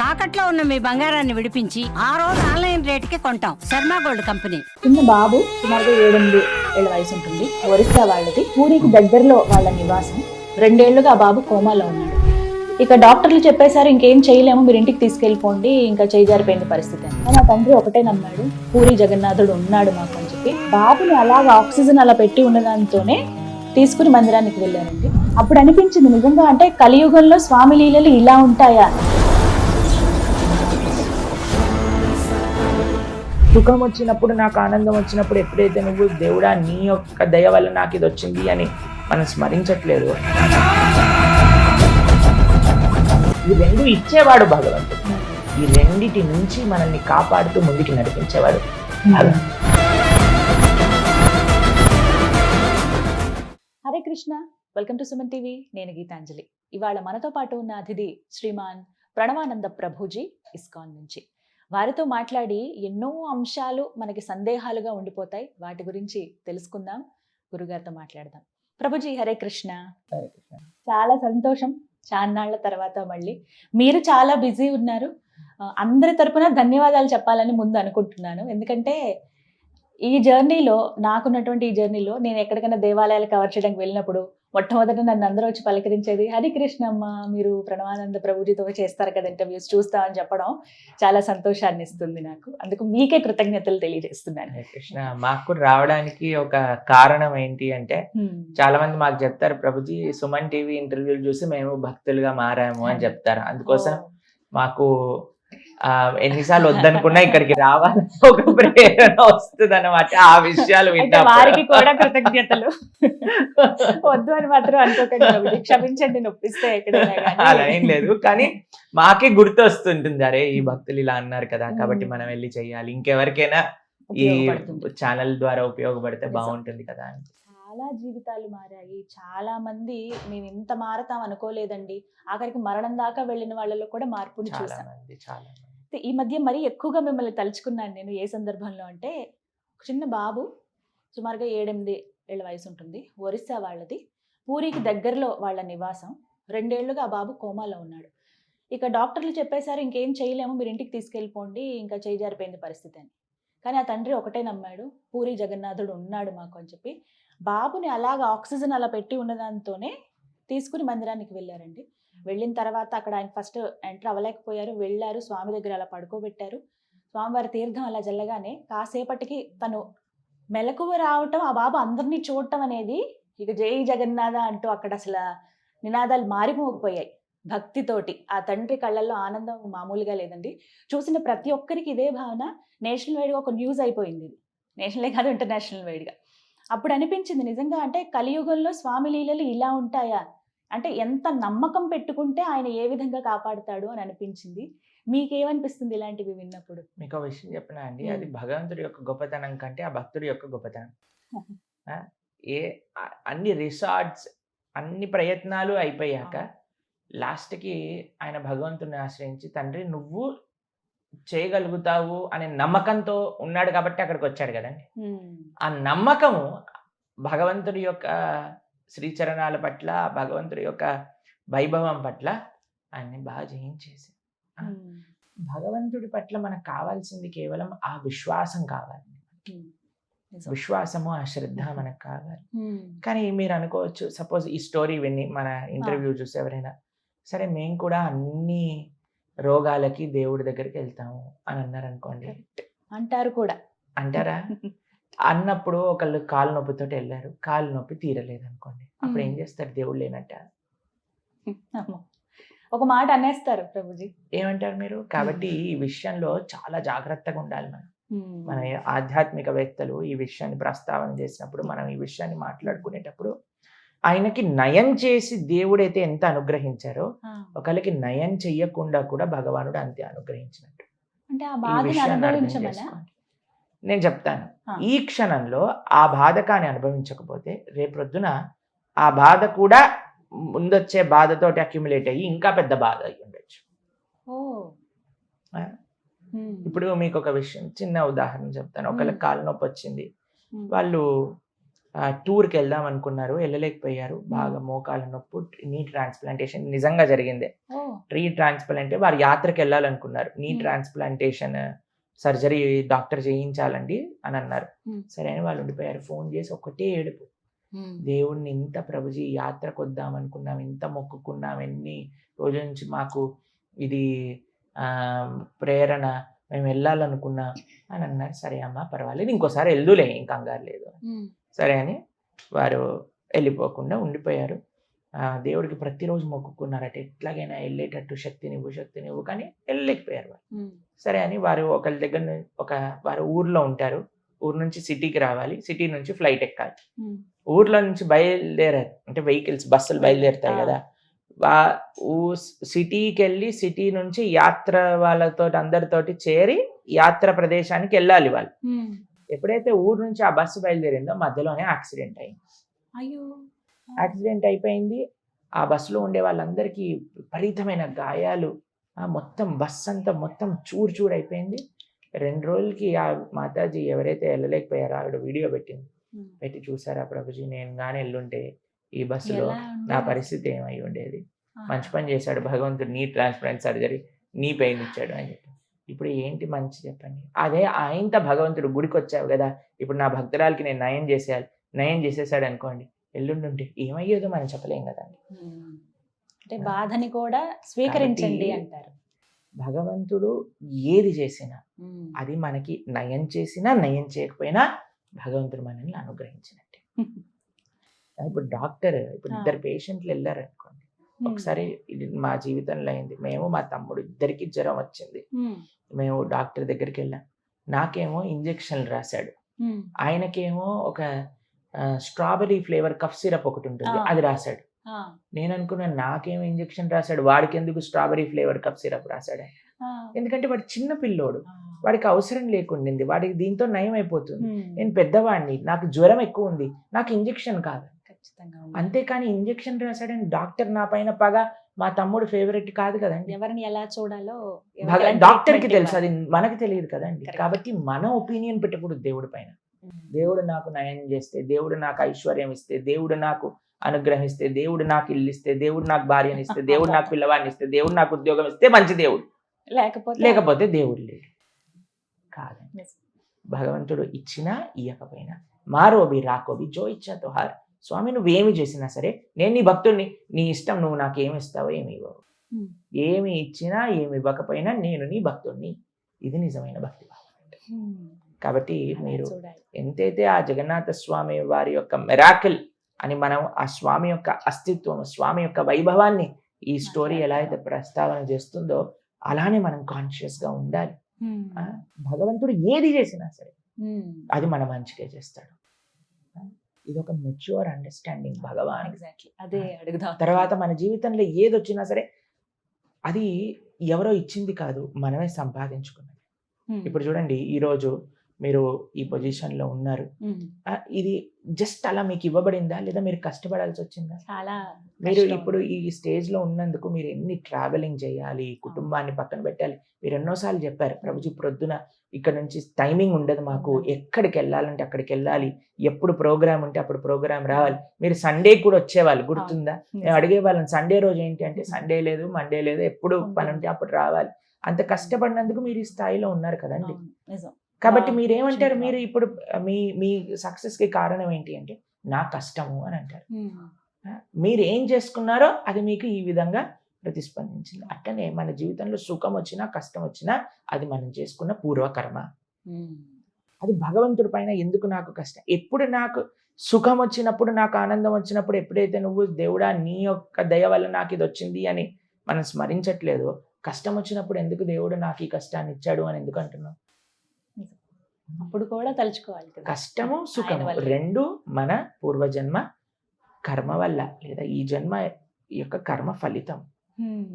తాకట్లో ఉన్న మీ బంగారాన్ని విడిపించి ఆ రోజు ఆన్లైన్ రేటుకి కొంటాం. Sharma gold company. చిన్న బాబు సుమారుగా 7-8 ఏళ్ల వయసు ఉంటుంది. ఒరిస్సా వాళ్ళది. పూరికి దగ్గరలో వాళ్ళ నివాసం. 2 ఏళ్లుగా ఆ బాబు కోమాలో ఉన్నాడు. ఇక డాక్టర్లు చెప్పేశారు ఇంకేం చేయలేము, మీరు ఇంటికి తీసుకెళ్ళిపోండి, ఇంకా చేజారిపోయింది పరిస్థితి అని. నా తండ్రి ఒకటే నమ్మాడు, పూరి జగన్నాథుడు ఉన్నాడు మాకు అని చెప్పి బాబుని అలాగా ఆక్సిజన్ అలా పెట్టి ఉన్నదాంతోనే తీసుకుని మందిరానికి వెళ్ళారండి. అప్పుడు అనిపించింది నిజంగా, అంటే కలియుగంలో స్వామి లీలలు ఇలా ఉంటాయా. సుఖం వచ్చినప్పుడు, నాకు ఆనందం వచ్చినప్పుడు ఎప్పుడైతే నువ్వు దేవుడా నీ యొక్క దయ వల్ల నాకు ఇది వచ్చింది అని మనం స్మరించట్లేదు. ఈ రెండు ఇచ్చేవాడు భగవంతుడు. ఈ రెండిటి నుంచి మనల్ని కాపాడుతూ ముందుకు నడిపించేవాడు భగవంతుడు. Hare Krishna, welcome to Suman TV. నేను గీతాంజలి. ఇవాళ మనతో పాటు ఉన్న అతిథి శ్రీమాన్ ప్రణవానంద ప్రభుజీ, ఇస్కాన్ నుంచి. వారితో మాట్లాడి ఎన్నో అంశాలు మనకి సందేహాలుగా ఉండిపోతాయి, వాటి గురించి తెలుసుకుందాం, గురుగారితో మాట్లాడదాం. ప్రభుజీ హరే కృష్ణ. చాలా సంతోషం, చాన్నాళ్ల తర్వాత మళ్ళీ. మీరు చాలా బిజీ ఉన్నారు, అందరి తరపున ధన్యవాదాలు చెప్పాలని ముందు అనుకుంటున్నాను. ఎందుకంటే ఈ జర్నీలో, నాకున్నటువంటి ఈ జర్నీలో నేను ఎక్కడికైనా దేవాలయాలు కవర్ చేయడానికి వెళ్ళినప్పుడు మొట్టమొదట నన్ను అందరూ వచ్చి పలకరించేది, హరి కృష్ణ అమ్మ, మీరు ప్రణవానంద ప్రభుజీతో చేస్తారు కదా ఇంటర్వ్యూస్, చూస్తామని చెప్పడం చాలా సంతోషాన్ని ఇస్తుంది నాకు. అందుకు మీకే కృతజ్ఞతలు తెలియజేస్తున్నాను. హరే కృష్ణ. మాకు రావడానికి ఒక కారణం ఏంటి అంటే, చాలా మంది మాకు చెప్తారు, ప్రభుజీ సుమన్ టీవీ ఇంటర్వ్యూలు చూసి మేము భక్తులుగా మారాము అని చెప్తారు. అందుకోసం మాకు ఎన్నిసార్లు వద్దనుకున్నా ఇక్కడికి రావాలి ఒక ప్రేరణ వస్తుంది అన్నమాట. ఆ విషయాలు వారికి కూడా కృతజ్ఞతలు. వద్దు అని మాత్రం అనుకోకండి, క్షమించండి నొప్పిస్తే అలా ఏం లేదు, కానీ మాకే గుర్తు వస్తుంటుంది, అరే ఈ భక్తులు ఇలా అన్నారు కదా, కాబట్టి మనం వెళ్ళి చెయ్యాలి, ఇంకెవరికైనా ఈ ఛానల్ ద్వారా ఉపయోగపడితే బాగుంటుంది కదా అని. చాలా జీవితాలు మారాయి. చాలా మంది మేము ఇంత మారతాం అనుకోలేదండి, ఆఖరికి మరణం దాకా వెళ్ళిన వాళ్ళలో కూడా మార్పుని చూసాం. ఈ మధ్య మరీ ఎక్కువగా మిమ్మల్ని తలుచుకున్నాను నేను. ఏ సందర్భంలో అంటే, చిన్న బాబు సుమారుగా 7-8 ఏళ్ల వయసు ఉంటుంది. ఒరిస్సా వాళ్ళది. పూరికి దగ్గరలో వాళ్ళ నివాసం. 2 ఏళ్లుగా ఆ బాబు కోమాలో ఉన్నాడు. ఇక డాక్టర్లు చెప్పేశారు ఇంకేం చేయలేము, మీరు ఇంటికి తీసుకెళ్ళిపోండి, ఇంకా చేజారిపోయింది పరిస్థితి అని. కానీ ఆ తండ్రి ఒకటే నమ్మాడు, పూరి జగన్నాథుడు ఉన్నాడు మాకు అని చెప్పి బాబుని అలాగా ఆక్సిజన్ అలా పెట్టి ఉన్నదాంతోనే తీసుకుని మందిరానికి వెళ్ళారండి. వెళ్ళిన తర్వాత అక్కడ ఆయన ఫస్ట్ ఎంటర్ అవ్వలేకపోయారు, వెళ్ళారు, స్వామి దగ్గర అలా పడుకోబెట్టారు. స్వామివారి తీర్థం అలా జల్లగానే కాసేపటికి తను మెలకువ రావటం, ఆ బాబు అందరినీ చూడటం అనేది, ఇక జై జగన్నాథ అంటూ అక్కడ అసలు నినాదాలు మారిపోకపోయాయి భక్తితోటి. ఆ తండ్రి కళ్ళల్లో ఆనందం మామూలుగా లేదండి. చూసిన ప్రతి ఒక్కరికి ఇదే భావన. నేషనల్ వైడ్గా ఒక న్యూస్ అయిపోయింది ఇది, నేషనలే కాదు ఇంటర్నేషనల్ వైడ్గా. అప్పుడు అనిపించింది నిజంగా, అంటే కలియుగంలో స్వామి లీలలు ఇలా ఉంటాయా, అంటే ఎంత నమ్మకం పెట్టుకుంటే ఆయన ఏ విధంగా కాపాడుతాడు అని అనిపించింది. మీకేమనిపిస్తుంది ఇలాంటివి విన్నప్పుడు? మీకు ఒక విషయం చెప్పినా అండి, అది భగవంతుడి యొక్క గొప్పతనం కంటే ఆ భక్తుడి యొక్క గొప్పతనం. అన్ని రిసార్ట్స్, అన్ని ప్రయత్నాలు అయిపోయాక లాస్ట్కి ఆయన భగవంతుని ఆశ్రయించి, తండ్రి నువ్వు చేయగలుగుతావు అనే నమ్మకంతో ఉన్నాడు కాబట్టి అక్కడికి వచ్చాడు కదండి. ఆ నమ్మకము భగవంతుడి యొక్క శ్రీచరణాల పట్ల, భగవంతుడి యొక్క వైభవం పట్ల ఆయన్ని బాగా జయించేసి, భగవంతుడి పట్ల మనకు కావాల్సింది కేవలం ఆ విశ్వాసం కావాలి. విశ్వాసము, ఆ శ్రద్ధ మనకు కావాలి. కానీ మీరు అనుకోవచ్చు, సపోజ్ ఈ స్టోరీ విని మన ఇంటర్వ్యూ చూసి ఎవరైనా, సరే మేము కూడా అన్ని రోగాలకి దేవుడి దగ్గరికి వెళ్తాము అని అన్నారు అనుకోండి, అంటారు కూడా. అంటారా? అన్నప్పుడు ఒకళ్ళు కాలు నొప్పితో వెళ్ళారు, కాలు నొప్పి తీరలేదు అనుకోండి, అప్పుడు ఏం చేస్తారు? దేవుడు లేనట్ట ఒక మాట అనేస్తారు ప్రభుజీ. ఏమంటారు మీరు? కాబట్టి ఈ విషయంలో చాలా జాగ్రత్తగా ఉండాలి. మన ఆధ్యాత్మికవేత్తలు ఈ విషయాన్ని ప్రస్తావన చేసినప్పుడు, మనం ఈ విషయాన్ని మాట్లాడుకునేటప్పుడు, ఆయనకి నయం చేసి దేవుడైతే ఎంత అనుగ్రహించారో, ఒకళ్ళకి నయం చెయ్యకుండా కూడా భగవానుడు అంతే అనుగ్రహించినట్టు. అంటే ఆ బాధని అనుభవించమనా? నేను చెప్తాను. ఈ క్షణంలో ఆ బాధకాన్ని అనుభవించకపోతే రేపొద్దున ఆ బాధ కూడా ముందొచ్చే బాధతోటి అక్యుములేట్ అయ్యి ఇంకా పెద్ద బాధ అయ్యి ఉండొచ్చు. ఇప్పుడు మీకు ఒక విషయం, చిన్న ఉదాహరణ చెప్తాను. ఒకళ్ళకి కాలు నొప్పి వచ్చింది, వాళ్ళు టూర్కి వెళ్దాం అనుకున్నారు, వెళ్ళలేకపోయారు. బాగా మోకాల నొప్పు, నీ ట్రాన్స్ప్లాంటేషన్ నిజంగా జరిగిందే. ఓ రీ ట్రాన్స్ప్లాంట్ వారు యాత్రకి వెళ్ళాలనుకున్నారు. నీ ట్రాన్స్ప్లాంటేషన్ సర్జరీ డాక్టర్ చేయించాలండి అని అన్నారు. సరే అని వాళ్ళు ఉండిపోయారు. ఫోన్ చేసి ఒకటే ఏడుపు, దేవుడిని ఇంత ప్రభుజీ యాత్రకు వద్దాం అనుకున్నాం, ఇంత మొక్కుకున్నాం, ఎన్ని రోజుల నుంచి మాకు ఇది ప్రేరణ, మేము వెళ్ళాలనుకున్నాం అని అన్నారు. సరే అమ్మా పర్వాలేదు, ఇంకోసారి వెళ్దులే, ఇంకా కంగారు లేదు. సరే అని వారు వెళ్ళిపోకుండా ఉండిపోయారు. దేవుడికి ప్రతిరోజు మొక్కుకున్నారట, ఎట్లాగైనా వెళ్ళేటట్టు శక్తినివ్వు, కానీ వెళ్ళలేకపోయారు వాళ్ళు. సరే అని వారు ఒకరి దగ్గర వారు ఊర్లో ఉంటారు, ఊరు నుంచి సిటీకి రావాలి, సిటీ నుంచి ఫ్లైట్ ఎక్కాలి. ఊర్లో నుంచి బయలుదేరారు అంటే వెహికల్స్, బస్సులు బయలుదేరుతాయి కదా, సిటీకి వెళ్ళి సిటీ నుంచి యాత్ర వాళ్ళతో అందరితోటి చేరి యాత్ర ప్రదేశానికి వెళ్ళాలి వాళ్ళు. ఎప్పుడైతే ఊరు నుంచి ఆ బస్సు బయలుదేరిందో మధ్యలోనే యాక్సిడెంట్ అయింది. యాక్సిడెంట్ అయిపోయింది. ఆ బస్సులో ఉండే వాళ్ళందరికీ విపరీతమైన గాయాలు, మొత్తం బస్ అంతా మొత్తం చూరు అయిపోయింది. 2 రోజులకి ఆ మాతాజీ ఎవరైతే వెళ్ళలేకపోయారో ఆవిడ వీడియో పెట్టి చూసారా ప్రభుజీ, నేను కానీ వెళ్ళుంటే ఈ బస్సులో నా పరిస్థితి ఏమై ఉండేది. మంచి పని చేశాడు భగవంతుడు, నీ ట్రాన్స్ప్లాంట్ సర్జరీ, నీ పెయిన్ ఇచ్చాడు అని చెప్పి. ఇప్పుడు ఏంటి మంచి చెప్పండి. అదే ఆయనతో భగవంతుడు గుడికి వచ్చావు కదా, ఇప్పుడు నా భక్తురాలకి నేను నయం చేసేసాడు అనుకోండి, ఎల్లుండి ఏమయ్యేదో మనం చెప్పలేం కదండి. అంటే బాధని కూడా స్వీకరించండి అంటారు. భగవంతుడు ఏది చేసినా అది మనకి నయం చేసినా నయం చేయకపోయినా భగవంతుడు మనల్ని అనుగ్రహించినట్టే. ఇప్పుడు ఇద్దరు పేషెంట్లు వెళ్ళారు అనుకోండి, ఒకసారి ఇది మా జీవితంలో అయింది. మేము మా తమ్ముడు ఇద్దరికి జ్వరం వచ్చింది, మేము డాక్టర్ దగ్గరికి వెళ్ళాం. నాకేమో ఇంజెక్షన్లు రాశాడు, ఆయనకేమో ఒక స్ట్రాబెరీ ఫ్లేవర్ కఫ్ సిరప్ ఒకటి ఉంటుంది అది రాశాడు. నేను అనుకున్నాను నాకేమో ఇంజెక్షన్ రాశాడు, వాడికి ఎందుకు స్ట్రాబెరీ ఫ్లేవర్ కఫ్ సిరప్ రాశాడు? ఎందుకంటే వాడు చిన్న పిల్లోడు, వాడికి అవసరం లేకుండింది, వాడికి దీంతో నయం అయిపోతుంది. నేను పెద్దవాడిని, నాకు జ్వరం ఎక్కువ ఉంది, నాకు ఇంజెక్షన్ కాదు. అంతేకాని ఇంజెక్షన్ రాశాడని డాక్టర్ నా పైన పగ, మా తమ్ముడు ఫేవరెట్ కాదు కదండి. ఎవరిని ఎలా చూడాలో డాక్టర్ కి తెలుసు, అది మనకి తెలియదు కదండి. కాబట్టి మన ఒపీనియన్ పెట్టకూడదు దేవుడి పైన. దేవుడు నాకు నయం చేస్తే, దేవుడు నాకు ఐశ్వర్యం ఇస్తే, దేవుడు నాకు అనుగ్రహిస్తే, దేవుడు నాకు ఇల్లు ఇస్తే, దేవుడు నాకు భార్యని ఇస్తే, దేవుడు నాకు పిల్లవాడిని ఇస్తే, దేవుడు నాకు ఉద్యోగం ఇస్తే మంచి దేవుడు, లేకపోతే దేవుడు లేడు కాదండి. భగవంతుడు ఇచ్చినా ఇయ్యకపోయినా మారోబి రాకోబి జో ఇచ్చా తోహార్. స్వామి నువ్వేమి చేసినా సరే నేను నీ భక్తుడిని, నీ ఇష్టం, నువ్వు నాకు ఏమి ఇస్తావో ఏమి ఇవ్వవు, ఏమి ఇచ్చినా ఏమి ఇవ్వకపోయినా నేను నీ భక్తుడిని. ఇది నిజమైన భక్తి భావం. కాబట్టి మీరు ఎంతైతే ఆ జగన్నాథ స్వామి వారి యొక్క మిరాకిల్ అని మనం ఆ స్వామి యొక్క అస్తిత్వం, స్వామి యొక్క వైభవాన్ని ఈ స్టోరీ ఎలా అయితే ప్రస్తావన చేస్తుందో అలానే మనం కాన్షియస్ గా ఉండాలి. భగవంతుడు ఏది చేసినా సరే అది మన మంచిగా చేస్తాడు. ఇది ఒక మెచ్యూర్ అండర్స్టాండింగ్ భగవాన్. అదే అడుగుదాం. తర్వాత మన జీవితంలో ఏది వచ్చినా సరే అది ఎవరో ఇచ్చింది కాదు, మనమే సంపాదించుకున్నది. ఇప్పుడు చూడండి, ఈరోజు మీరు ఈ పొజిషన్ లో ఉన్నారు, ఇది జస్ట్ అలా మీకు ఇవ్వబడిందా లేదా మీరు కష్టపడాల్సి వచ్చిందా? చాలా. మీరు ఇప్పుడు ఈ స్టేజ్ లో ఉన్నందుకు మీరు ఎన్ని ట్రావెలింగ్ చేయాలి, కుటుంబాన్ని పక్కన పెట్టాలి. మీరు ఎన్నోసార్లు చెప్పారు ప్రభుజీ ప్రొద్దున ఇక్కడ నుంచి టైమింగ్ ఉండదు మాకు, ఎక్కడికి వెళ్ళాలంటే అక్కడికి వెళ్ళాలి, ఎప్పుడు ప్రోగ్రామ్ ఉంటే అప్పుడు ప్రోగ్రామ్ రావాలి. మీరు సండే కూడా వచ్చేవాళ్ళు, గుర్తుందా? మేము అడిగే వాళ్ళని సండే రోజు ఏంటి అంటే సండే లేదు, మండే లేదు, ఎప్పుడు పని ఉంటే అప్పుడు రావాలి. అంత కష్టపడినందుకు మీరు ఈ స్థాయిలో ఉన్నారు కదండి. కాబట్టి మీరేమంటారు, మీరు ఇప్పుడు మీ సక్సెస్ కి కారణం ఏంటి అంటే నా కష్టము అని అంటారు. మీరు ఏం చేసుకున్నారో అది మీకు ఈ విధంగా ప్రతిస్పందించింది. అట్లనే మన జీవితంలో సుఖం వచ్చినా కష్టం వచ్చినా అది మనం చేసుకున్న పూర్వకర్మ. అది భగవంతుడి పైన ఎందుకు నాకు కష్టం, ఎప్పుడు నాకు సుఖం వచ్చినప్పుడు, నాకు ఆనందం వచ్చినప్పుడు, ఎప్పుడైతే నువ్వు దేవుడా నీ యొక్క దయ వల్ల నాకు ఇది వచ్చింది అని మనం స్మరించట్లేదో, కష్టం వచ్చినప్పుడు ఎందుకు దేవుడు నాకు ఈ కష్టాన్ని ఇచ్చాడు అని ఎందుకు అంటున్నావు? అప్పుడు కూడా తలుచుకోవాలి. కష్టము సుఖము రెండు మన పూర్వజన్మ కర్మ వల్ల లేదా ఈ జన్మ యొక్క కర్మ ఫలితం.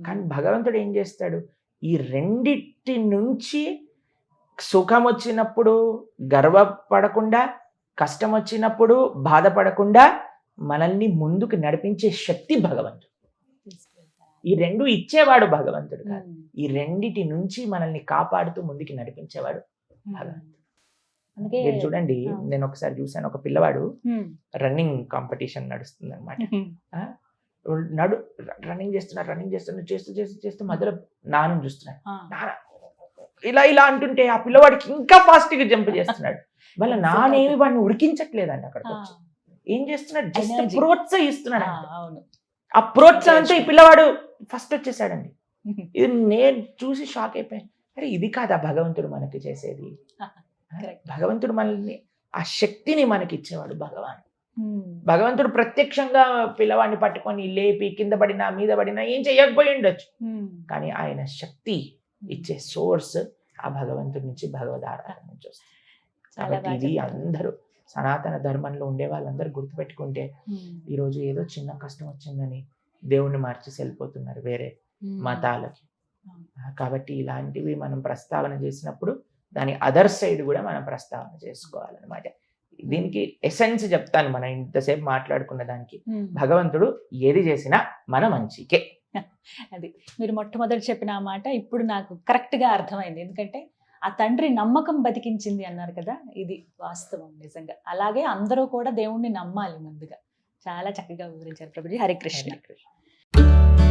కానీ భగవంతుడు ఏం చేస్తాడు, ఈ రెండిటి నుంచి సుఖం వచ్చినప్పుడు గర్వపడకుండా, కష్టం వచ్చినప్పుడు బాధపడకుండా మనల్ని ముందుకు నడిపించే శక్తి భగవంతుడు. ఈ రెండు ఇచ్చేవాడు భగవంతుడు కాదు, ఈ రెండిటి నుంచి మనల్ని కాపాడుతూ ముందుకు నడిపించేవాడు భగవంతుడు. అందుకే మీరు చూడండి, ఆ. నేను ఒకసారి చూసాను, ఒక పిల్లవాడు ఉమ్, రన్నింగ్ కాంపిటీషన్ నడుస్తుంది అనమాట. నడు రన్నింగ్ చేస్తున్నాడు, చేస్తూ మధ్యలో నాన్న చూస్తున్నాడు. ఆ, నాన్న ఇలా అంటుంటే ఆ పిల్లవాడికి ఇంకా ఫాస్ట్ గా జంప్ చేస్తున్నాడు. వాళ్ళ నానేమి వాడిని ఉడికించట్లేదండి. అక్కడికి ఆ, వచ్చి ఏం చేస్తున్నాడు, జస్ట్ Energy. ప్రోత్సహిస్తున్నాడు ఆ, అంతే. అవును. ఆ ప్రోత్సాహంతో ఈ పిల్లవాడు ఫస్ట్ వచ్చేసాడండి. ఇది నేను చూసి షాక్ అయిపోయాను. అరే ఇది కాదా భగవంతుడు మనకి చేసేది? Correct. భగవంతుడు మనల్ని ఆ శక్తిని మనకి ఇచ్చేవాడు భగవాన్. ఉమ్, భగవంతుడు ప్రత్యక్షంగా పిల్లవాడిని పట్టుకొని లేపి కింద పడినా మీద పడినా ఏం చెయ్యకపోయి ఉండొచ్చు, ఉమ్, కానీ ఆయన శక్తి ఇచ్చే సోర్స్ ఆ భగవంతుడి నుంచి, భగవద్ ఆరాధన నుంచి వస్తుంది. చాలా కాబట్టి బాగా ఇది చెప్పారు. అందరూ సనాతన ధర్మంలో ఉండే వాళ్ళందరూ గుర్తుపెట్టుకుంటే, ఉమ్, ఈరోజు ఏదో చిన్న కష్టం వచ్చిందని దేవుణ్ణి మార్చేసి వెళ్ళిపోతున్నారు వేరే ఉమ్, మతాలకి. అవును. కాబట్టి ఇలాంటివి మనం ప్రస్తావన చేసినప్పుడు దాని అదర్ సైడ్ కూడా మనం ప్రస్తావన చేసుకోవాలన్నమాట. దీనికి ఎసెన్స్ చెప్తాను, మనం ఇంతసేపు మాట్లాడుకున్న దానికి. ఉమ్. భగవంతుడు ఏది చేసినా మన మంచికే. అది మీరు మొట్టమొదటి చెప్పిన ఆ మాట ఇప్పుడు నాకు కరెక్ట్ గా అర్థమైంది. ఎందుకంటే ఆ తండ్రి నమ్మకం బతికించింది అన్నారు కదా, ఇది వాస్తవం నిజంగా. అలాగే అందరూ కూడా దేవుణ్ణి నమ్మాలి ముందుగా. చాలా చక్కగా వివరించారు ప్రభుజీ. హరికృష్ణ. హరే కృష్ణ.